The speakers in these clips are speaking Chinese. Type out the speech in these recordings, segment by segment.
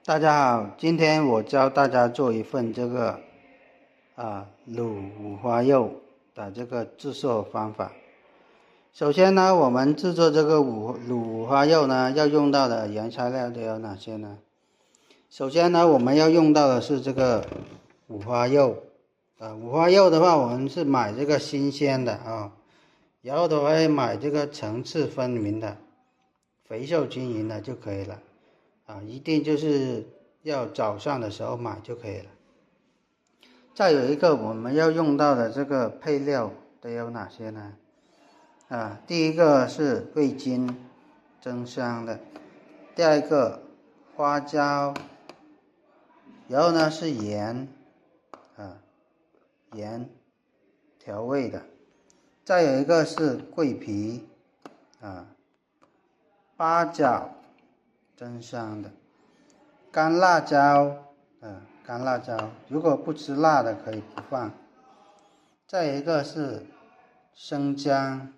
大家好，今天我教大家做一份这个卤五花肉的这个制作方法。首先呢，我们制作这个卤五花肉呢，要用到的原材料都有哪些呢？首先呢，我们要用到的是这个五花肉。五花肉的话，我们是买这个新鲜的啊，然后的话买这个层次分明的、肥瘦均匀的就可以了。一定就是要早上的时候买就可以了。再有一个我们要用到的这个配料都有哪些呢？第一个是味精，增香的；第二个花椒，然后呢是盐，盐调味的；再有一个是桂皮，八角，增香的；干辣椒，干辣椒，如果不吃辣的可以不放。再一个是生姜，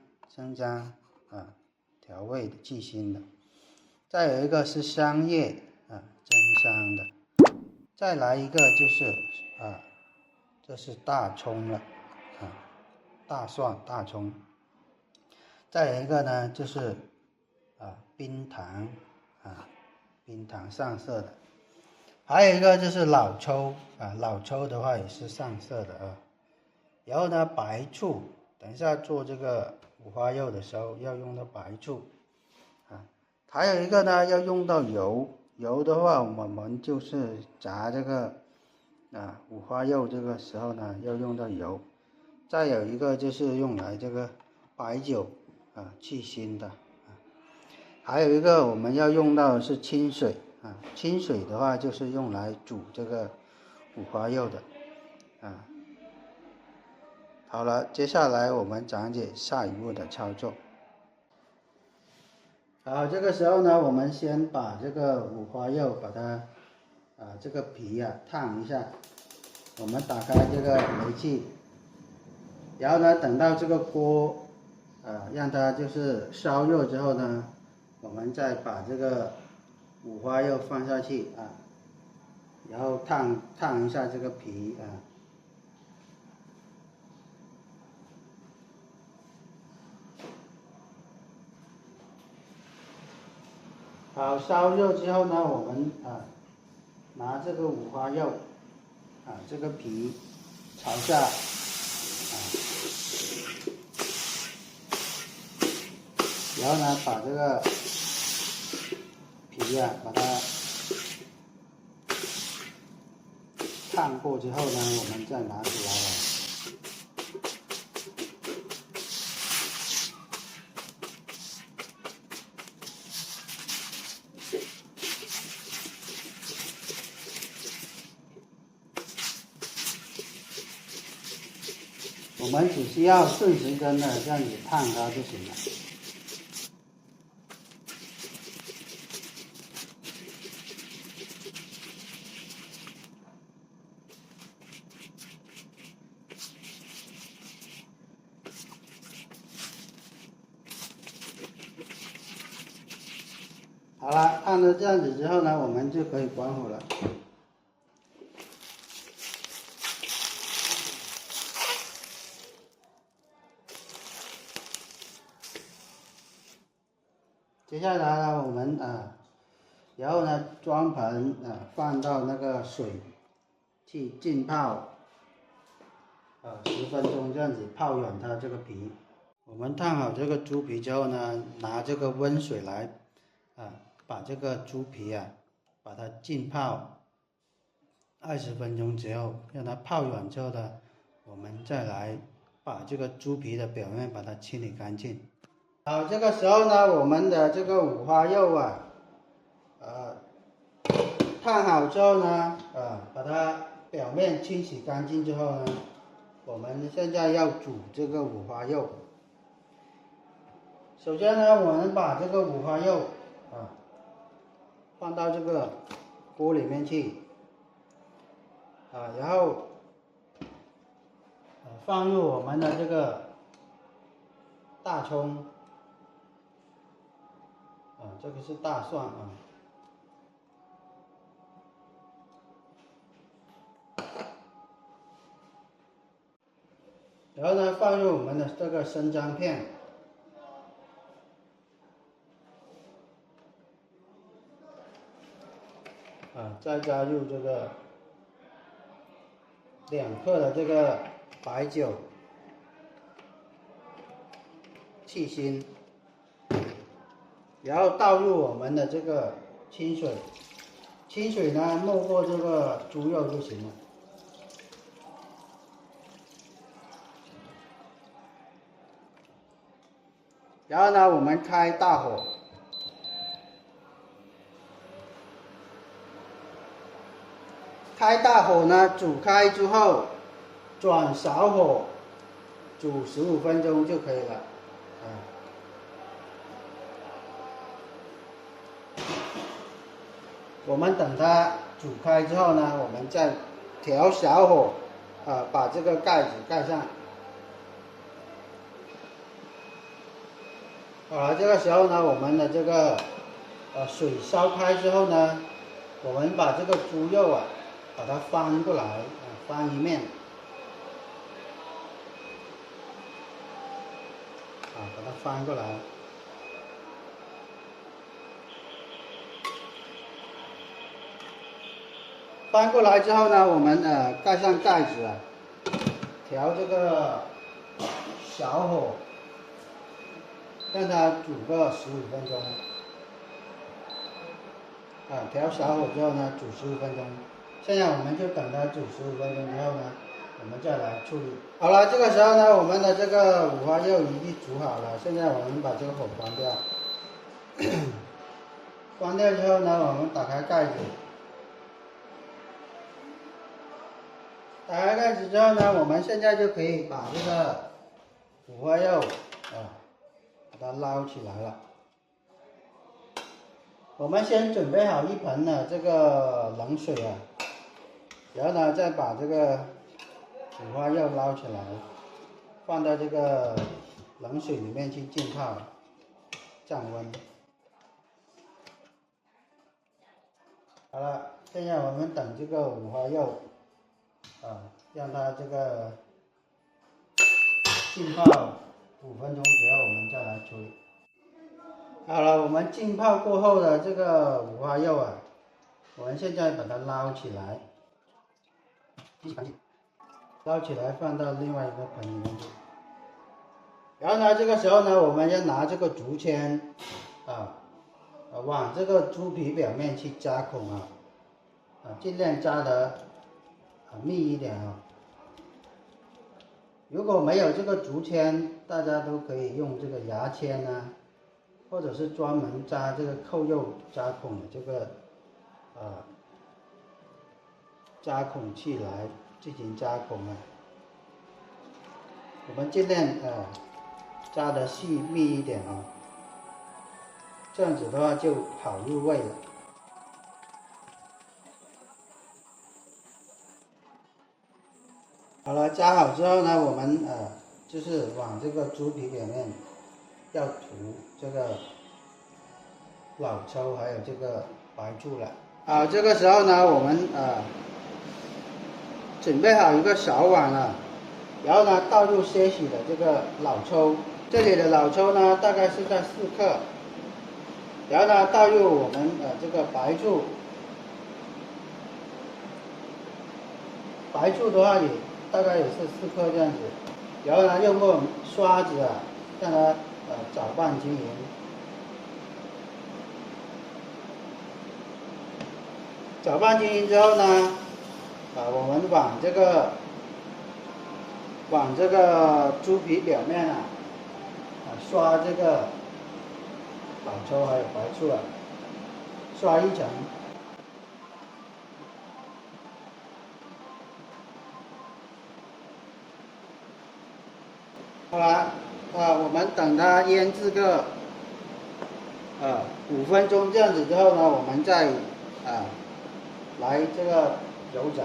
调味的去腥的。再有一个是香叶，增香的。再来一个就是这是大葱了，大蒜、大葱。再有一个呢就是冰糖，冰糖上色的。还有一个就是老抽，老抽的话也是上色的。然后呢，白醋，等一下做这个五花肉的时候要用到白醋。还有一个呢，要用到油，油的话我们就是炸这个五花肉这个时候呢要用到油。再有一个就是用来这个白酒去腥的。还有一个我们要用到的是清水，清水的话就是用来煮这个五花肉的。好了，接下来我们讲解下一步的操作。好，这个时候呢，我们先把这个五花肉把它这个皮烫一下。我们打开这个煤气，然后呢，等到这个锅让它就是烧热之后呢，我们再把这个五花肉放下去然后烫一下这个皮好，烧热之后呢，我们拿这个五花肉这个皮朝下然后呢，把这个皮把它烫过之后呢，我们再拿出来我们只需要顺时针的这样子烫它就行了。好了，烫成这样子之后呢，我们就可以关火了。接下来呢，我们然后呢，装盆放到那个水去浸泡10分钟，这样子泡软它这个皮。我们烫好这个猪皮之后呢，拿这个温水来把这个猪皮把它浸泡20分钟之后，让它泡软之后呢，我们再来把这个猪皮的表面把它清理干净。好，这个时候呢，我们的这个五花肉烫好之后呢，把它表面清洗干净之后呢，我们现在要煮这个五花肉。首先呢，我们把这个五花肉放到这个锅里面去然后放入我们的这个大葱这个是大蒜然后呢，放入我们的这个生姜片，再加入这个2克的这个白酒、去腥，然后倒入我们的这个清水，清水呢没过这个猪肉就行了。然后呢，我们开大火，开大火呢，煮开之后，转小火煮15分钟就可以了。我们等它煮开之后呢，我们再调小火，把这个盖子盖上。好了，这个时候呢，我们的这个水烧开之后呢，我们把这个猪肉把它翻过来，翻一面，把它翻过来。翻过来之后呢，我们盖上盖子，调这个小火，让它煮个15分钟。调小火之后呢，煮15分钟。现在我们就等它煮15分钟之后呢，我们再来处理。好了，这个时候呢，我们的这个五花肉已经煮好了。现在我们把这个火关掉。关掉之后呢，我们打开盖子。打开盖子之后呢，我们现在就可以把这个五花肉把它捞起来了。我们先准备好一盆的这个冷水然后呢再把这个五花肉捞起来，放到这个冷水里面去浸泡，降温。好了，现在我们等这个五花肉让它这个浸泡5分钟之后，我们再来处理。好了，我们浸泡过后的这个五花肉我们现在把它捞起来，捞起来放到另外一个盆里面去。然后呢，这个时候呢，我们要拿这个竹签往这个猪皮表面去扎孔尽量扎得密一点如果没有这个竹签，大家都可以用这个牙签或者是专门扎这个扣肉扎孔的这个扎孔器来进行扎孔我们尽量扎得细密一点这样子的话就好入味了。好了，扎好之后呢，我们就是往这个猪皮表面要涂这个老抽还有这个白醋了。这个时候呢，我们准备好一个小碗然后呢倒入些许的这个老抽，这里的老抽呢大概是在4克，然后呢倒入我们这个白醋，白醋的话也大概也是4克这样子，然后呢用个刷子让它搅拌均匀。搅拌均匀之后呢，我们往这个猪皮表面刷这个老抽还有白醋刷一层。好了，我们等它腌制个5分钟这样子之后呢，我们再来这个油炸。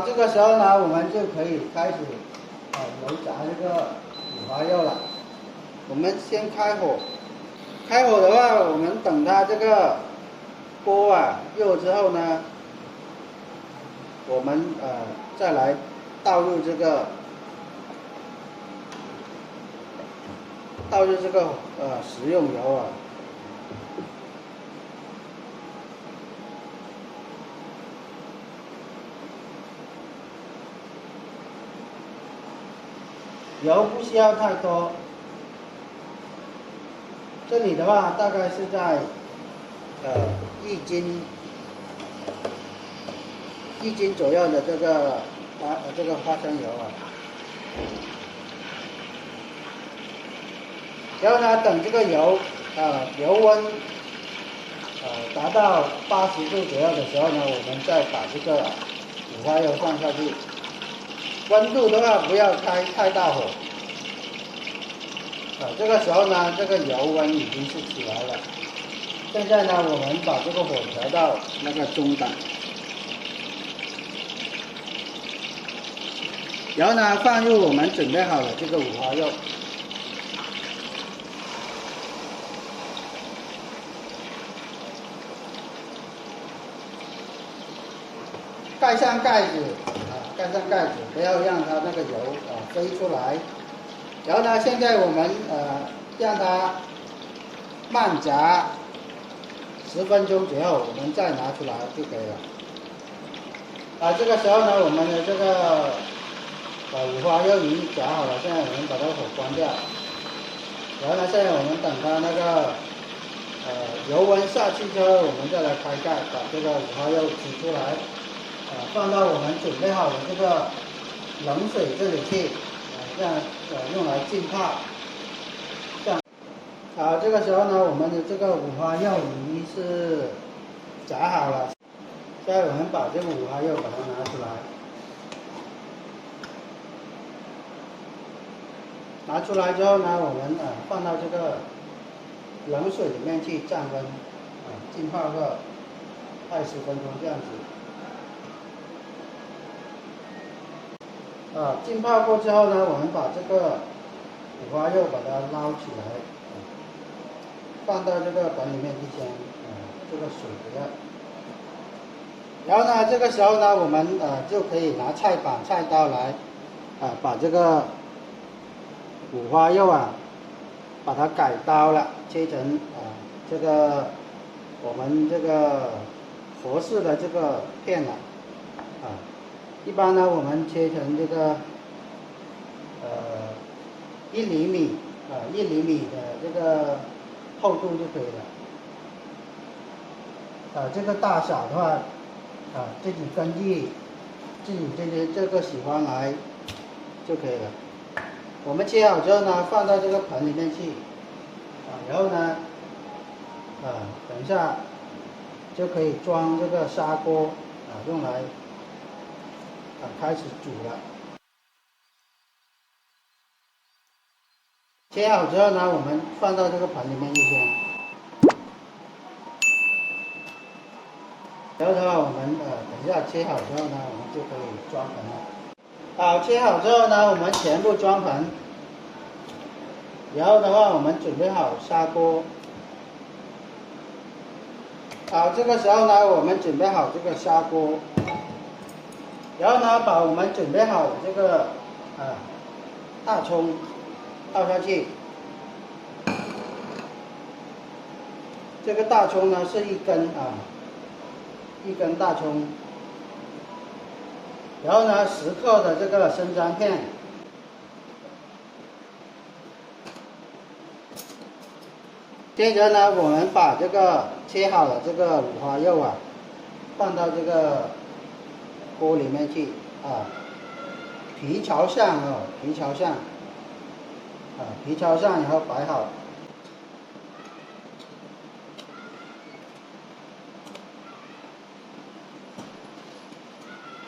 这个时候呢，我们就可以开始油炸这个五花肉了。我们先开火，开火的话，我们等它这个锅热之后呢，我们再来倒入这个倒入这个食用油啊。油不需要太多，这里的话大概是在1斤左右的这个花生油啊。然后呢，等这个油温达到80度左右的时候呢，我们再把这个五花肉放下去。温度的话不要开太大火。这个时候呢，这个油温已经是起来了。现在呢，我们把这个火调到那个中档。然后呢，放入我们准备好的这个五花肉。盖上盖子，不要让它那个油飞出来。然后呢，现在我们让它慢炸10分钟左右，我们再拿出来就可以了。这个时候呢，我们的这个五花肉已经炸好了，现在我们把它火关掉。然后呢，现在我们等它那个油温下去之后，我们再来开盖，把这个五花肉取出来。放到我们准备好的这个冷水这里去，这样用来浸泡。这样，这个时候呢，我们的这个五花肉已经是炸好了。现在我们把这个五花肉把它拿出来，拿出来之后呢，我们放到这个冷水里面去降温，浸泡个20分钟这样子。浸泡过之后呢，我们把这个五花肉把它捞起来，放到这个盆里面去先，这个水不要。然后呢，这个时候呢，我们就可以拿菜板、菜刀来，把这个五花肉把它改刀了，切成这个我们这个合适的这个片了，一般呢，我们切成这个1厘米1厘米的这个厚度就可以了。这个大小的话，自己根据自己这个喜欢来就可以了。我们切好之后呢，放到这个盆里面去，然后呢，等一下就可以装这个砂锅，用来开始煮了。切好之后呢，我们放到这个盆里面去先。然后的话，我们等一下切好之后呢，我们就可以装盆了。好，切好之后呢，我们全部装盆。然后的话，我们准备好砂锅。好，这个时候呢，我们准备好这个砂锅。然后呢，把我们准备好的这个大葱倒下去。这个大葱呢是1根1根大葱。然后呢，10克的这个生姜片。接着呢，我们把这个切好的这个五花肉放到这个锅里面去皮朝上皮朝上，皮朝上，然后摆好。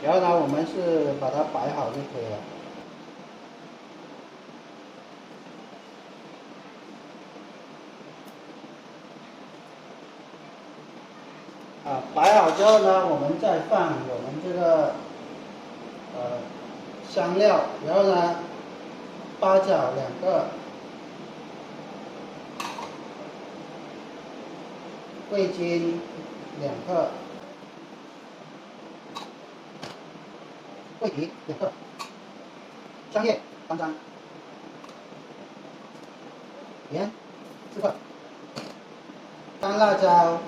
然后呢，我们是把它摆好就可以了。摆好之后呢，我们再放我们这个香料，然后呢，八角2个，味精2克，桂皮2克，香叶3张。盐，这个干辣椒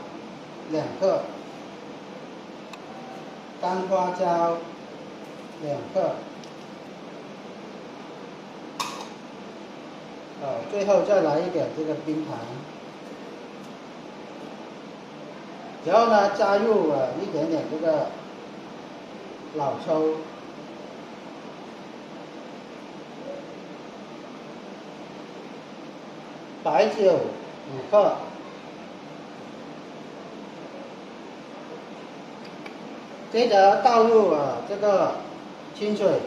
2克，干花椒2克，最后再来一点这个冰糖，然后呢加入一点点这个老抽。白酒5克，接着倒入这个清水，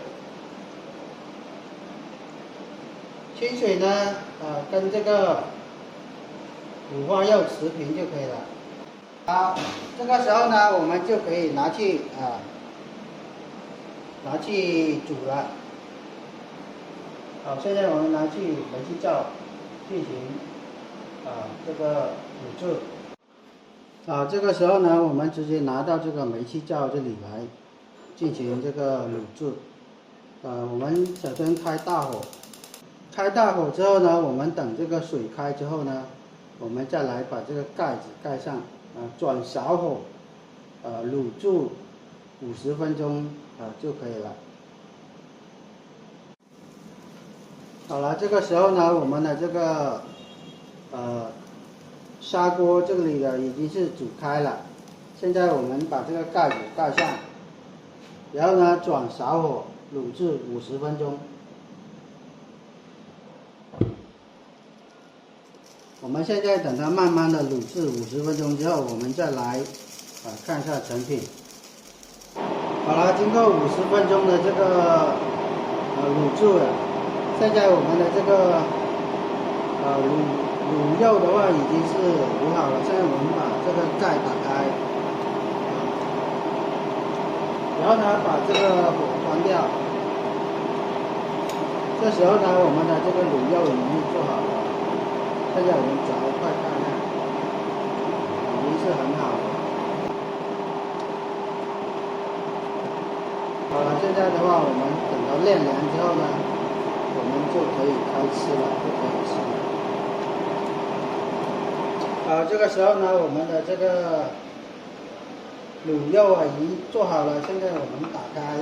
清水呢跟这个五花肉持平就可以了。好，这个时候呢我们就可以拿去煮了。好，现在我们拿去煤气灶进行这个卤制。这个时候呢，我们直接拿到这个煤气灶这里来进行这个卤制。我们首先开大火，开大火之后呢，我们等这个水开之后呢，我们再来把这个盖子盖上，转小火，卤煮50分钟就可以了。好了，这个时候呢，我们的这个砂锅这里的已经是煮开了，现在我们把这个盖子盖上，然后呢转小火卤制50分钟。我们现在等它慢慢的卤制50分钟之后，我们再来看一下成品。好了，经过50分钟的这个卤制了。现在我们的这个卤肉的话已经是卤好了，现在我们把这个盖打开，然后呢把这个火关掉。这时候呢，我们的这个卤肉已经做好了，现在我们找一块看看，已经是很好了。好了，现在的话我们等到晾凉之后呢，我们就可以开吃了，就可以吃了。这个时候呢，我们的这个卤肉已经做好了，现在我们打开。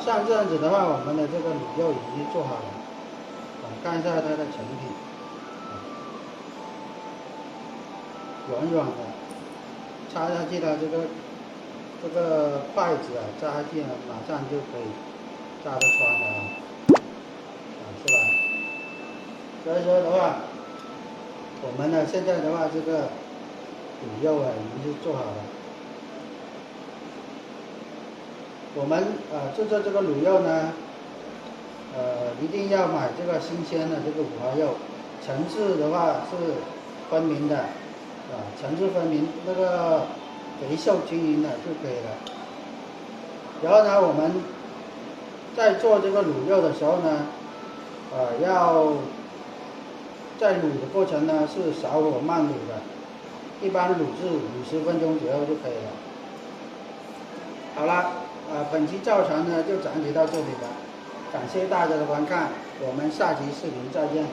像这样子的话，我们的这个卤肉已经做好了。看一下它的成品，软软的。插下去的这个筷子插下去马上就可以插得穿的是吧？所以说的话，我们呢现在的话，这个卤肉已经是做好了。我们制作这个卤肉呢，一定要买这个新鲜的这个五花肉，层次的话是分明的。层次分明，那个肥瘦均匀的就可以了。然后呢，我们在做这个卤肉的时候呢，要在卤的过程呢是小火慢卤的，一般卤制50分钟左右就可以了。好了，本期教程呢就讲解到这里了，感谢大家的观看，我们下期视频再见。